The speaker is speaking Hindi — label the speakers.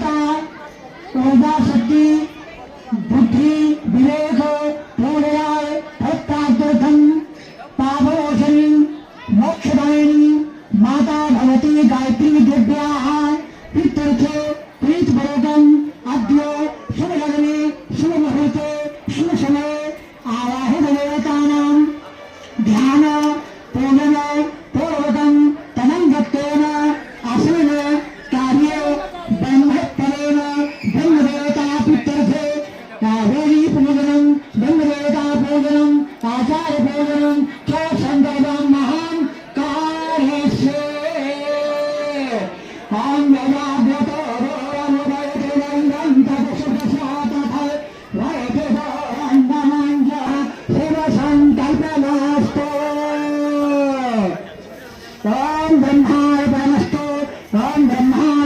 Speaker 1: देवता ऊर्जा शक्ति बुद्धि विवेक पूर्णयाय भक्तार्थम पावोशनी मोक्षदायिनी माता भगवती गायत्री देव्याः प्रीत्यर्थे प्रीतिपूर्वकम् अद्य शुभलग्ने शुभमुहूर्ते शुभसमये आवाहितदेवतानां ध्यान पूजन पूर्वकं तमङ्गत्वेन आसनेन कार्ये ब्रह्मत्वरेण ब्रह्मदेवता प्रीत्यर्थे वेदी पूजनं ब्रह्मदेवता पूजनं आचार्य पूजनं च सन्दर्भं महान् कार्यस्य ॐ यदाव्रतो रोमुदयते नन्दं तदशुभशातः वयते वन्दमञ्च शिवसङ्कल्पनास्तु ॐ ब्रह्मार्पणमस्तु ॐ ब्रह्मा